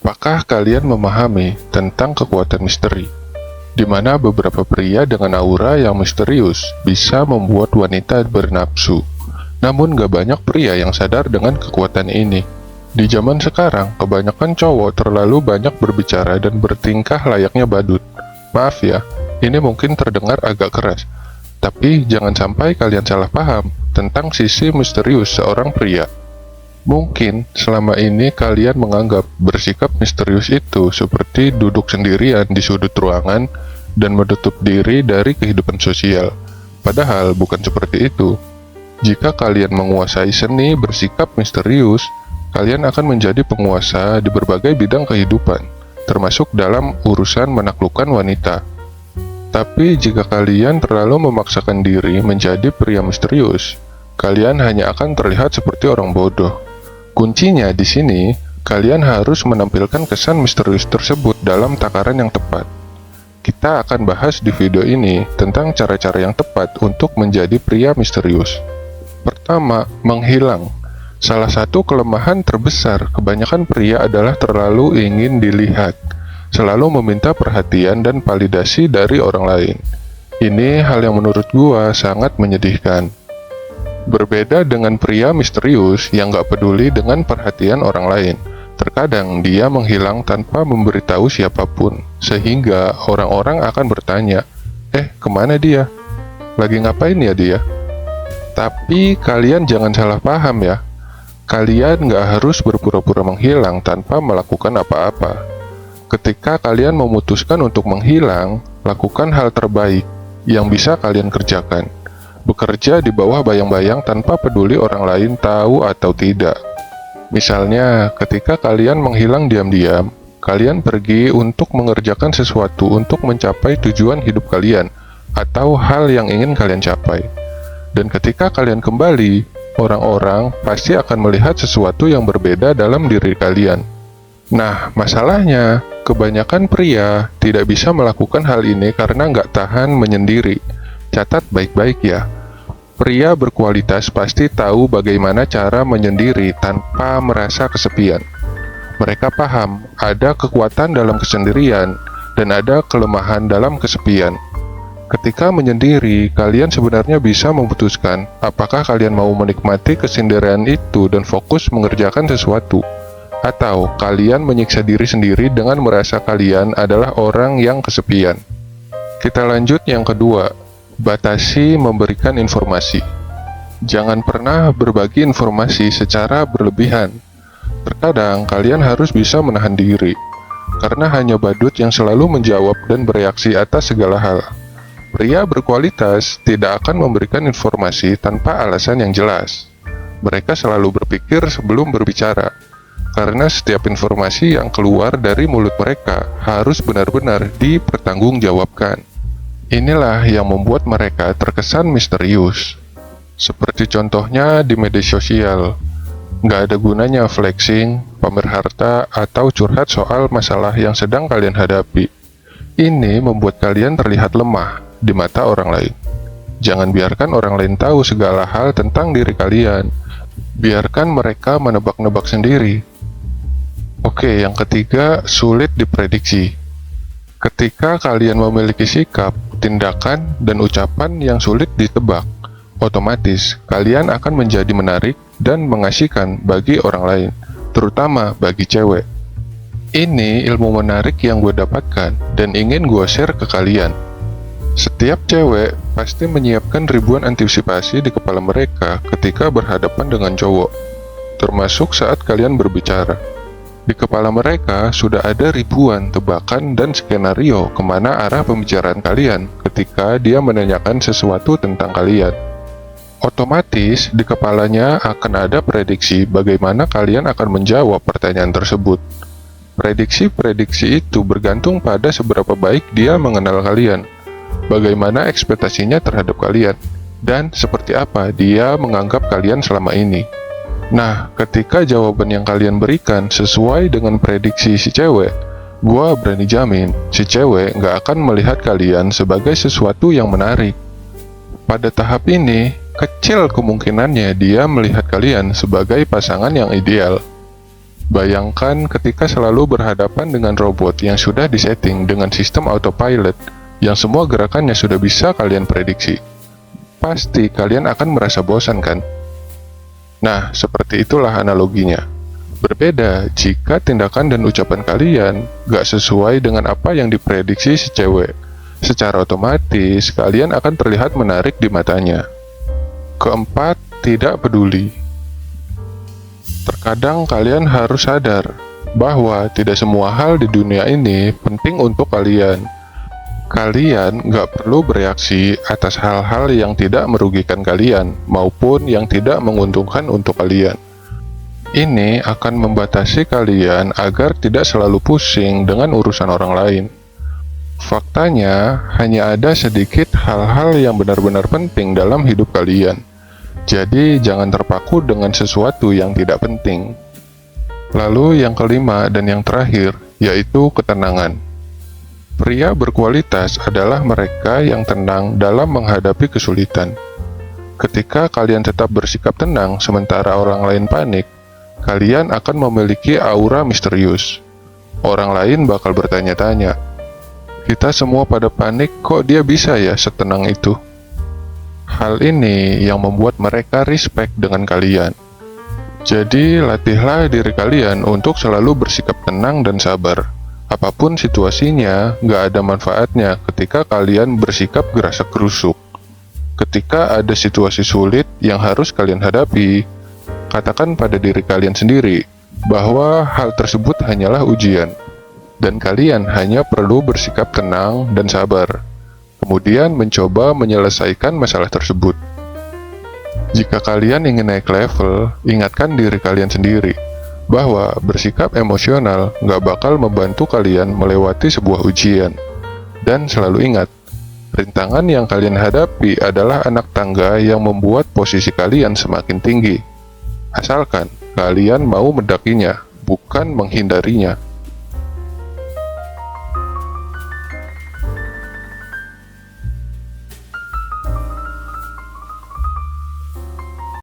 Apakah kalian memahami tentang kekuatan misteri, di mana beberapa pria dengan aura yang misterius bisa membuat wanita bernafsu? Namun gak banyak pria yang sadar dengan kekuatan ini. Di zaman sekarang, kebanyakan cowok terlalu banyak berbicara dan bertingkah layaknya badut. Maaf ya, ini mungkin terdengar agak keras, tapi jangan sampai kalian salah paham tentang sisi misterius seorang pria. Mungkin selama ini kalian menganggap bersikap misterius itu seperti duduk sendirian di sudut ruangan dan menutup diri dari kehidupan sosial. Padahal bukan seperti itu. Jika kalian menguasai seni bersikap misterius, kalian akan menjadi penguasa di berbagai bidang kehidupan, termasuk dalam urusan menaklukkan wanita. Tapi jika kalian terlalu memaksakan diri menjadi pria misterius, kalian hanya akan terlihat seperti orang bodoh. Kuncinya di sini, kalian harus menampilkan kesan misterius tersebut dalam takaran yang tepat. Kita akan bahas di video ini tentang cara-cara yang tepat untuk menjadi pria misterius. Pertama, menghilang. Salah satu kelemahan terbesar kebanyakan pria adalah terlalu ingin dilihat, selalu meminta perhatian dan validasi dari orang lain. Ini hal yang menurut gua sangat menyedihkan. Berbeda dengan pria misterius yang gak peduli dengan perhatian orang lain. Terkadang dia menghilang tanpa memberitahu siapapun, sehingga orang-orang akan bertanya, kemana dia? Lagi ngapain ya dia? Tapi kalian jangan salah paham ya. Kalian gak harus berpura-pura menghilang tanpa melakukan apa-apa. Ketika kalian memutuskan untuk menghilang, lakukan hal terbaik yang bisa kalian kerjakan. Bekerja di bawah bayang-bayang tanpa peduli orang lain tahu atau tidak. Misalnya, ketika kalian menghilang diam-diam, kalian pergi untuk mengerjakan sesuatu untuk mencapai tujuan hidup kalian, atau hal yang ingin kalian capai. Dan ketika kalian kembali, orang-orang pasti akan melihat sesuatu yang berbeda dalam diri kalian. Nah, masalahnya, kebanyakan pria tidak bisa melakukan hal ini karena nggak tahan menyendiri. Catat baik-baik ya. Pria berkualitas pasti tahu bagaimana cara menyendiri tanpa merasa kesepian. Mereka paham ada kekuatan dalam kesendirian dan ada kelemahan dalam kesepian. Ketika menyendiri, kalian sebenarnya bisa memutuskan apakah kalian mau menikmati kesendirian itu dan fokus mengerjakan sesuatu, atau kalian menyiksa diri sendiri dengan merasa kalian adalah orang yang kesepian. Kita lanjut yang kedua. Batasi memberikan informasi. Jangan pernah berbagi informasi secara berlebihan. Terkadang kalian harus bisa menahan diri, karena hanya badut yang selalu menjawab dan bereaksi atas segala hal. Pria berkualitas tidak akan memberikan informasi tanpa alasan yang jelas. Mereka selalu berpikir sebelum berbicara, karena setiap informasi yang keluar dari mulut mereka harus benar-benar dipertanggungjawabkan. Inilah yang membuat mereka terkesan misterius. Seperti contohnya di media sosial, nggak ada gunanya flexing, pamer harta, atau curhat soal masalah yang sedang kalian hadapi. Ini membuat kalian terlihat lemah di mata orang lain. Jangan biarkan orang lain tahu segala hal tentang diri kalian. Biarkan mereka menebak-nebak sendiri. Oke, yang ketiga, sulit diprediksi. Ketika kalian memiliki sikap, tindakan, dan ucapan yang sulit ditebak, otomatis kalian akan menjadi menarik dan mengasihkan bagi orang lain, terutama bagi cewek. Ini ilmu menarik yang gue dapatkan dan ingin gue share ke kalian. Setiap cewek pasti menyiapkan ribuan antisipasi di kepala mereka ketika berhadapan dengan cowok, termasuk saat kalian berbicara. Di kepala mereka sudah ada ribuan tebakan dan skenario kemana arah pembicaraan kalian ketika dia menanyakan sesuatu tentang kalian. Otomatis di kepalanya akan ada prediksi bagaimana kalian akan menjawab pertanyaan tersebut. Prediksi-prediksi itu bergantung pada seberapa baik dia mengenal kalian, bagaimana ekspektasinya terhadap kalian, dan seperti apa dia menganggap kalian selama ini. Nah, ketika jawaban yang kalian berikan sesuai dengan prediksi si cewek, gua berani jamin si cewek nggak akan melihat kalian sebagai sesuatu yang menarik. Pada tahap ini, kecil kemungkinannya dia melihat kalian sebagai pasangan yang ideal. Bayangkan ketika selalu berhadapan dengan robot yang sudah disetting dengan sistem autopilot yang semua gerakannya sudah bisa kalian prediksi. Pasti kalian akan merasa bosan kan? Nah, seperti itulah analoginya. Berbeda jika tindakan dan ucapan kalian gak sesuai dengan apa yang diprediksi si cewek. Secara otomatis, kalian akan terlihat menarik di matanya. Keempat, tidak peduli. Terkadang kalian harus sadar bahwa tidak semua hal di dunia ini penting untuk kalian. Kalian nggak perlu bereaksi atas hal-hal yang tidak merugikan kalian maupun yang tidak menguntungkan untuk kalian. Ini akan membatasi kalian agar tidak selalu pusing dengan urusan orang lain. Faktanya, hanya ada sedikit hal-hal yang benar-benar penting dalam hidup kalian. Jadi, jangan terpaku dengan sesuatu yang tidak penting. Lalu yang kelima dan yang terakhir, yaitu ketenangan. Pria berkualitas adalah mereka yang tenang dalam menghadapi kesulitan. Ketika kalian tetap bersikap tenang sementara orang lain panik, kalian akan memiliki aura misterius. Orang lain bakal bertanya-tanya, "Kita semua pada panik, kok dia bisa ya setenang itu?" Hal ini yang membuat mereka respect dengan kalian. Jadi, latihlah diri kalian untuk selalu bersikap tenang dan sabar. Apapun situasinya, nggak ada manfaatnya ketika kalian bersikap gerasak gerusuk. Ketika ada situasi sulit yang harus kalian hadapi, katakan pada diri kalian sendiri bahwa hal tersebut hanyalah ujian, dan kalian hanya perlu bersikap tenang dan sabar. Kemudian mencoba menyelesaikan masalah tersebut. Jika kalian ingin naik level, ingatkan diri kalian sendiri bahwa bersikap emosional nggak bakal membantu kalian melewati sebuah ujian. Dan selalu ingat, rintangan yang kalian hadapi adalah anak tangga yang membuat posisi kalian semakin tinggi. Asalkan kalian mau mendakinya, bukan menghindarinya.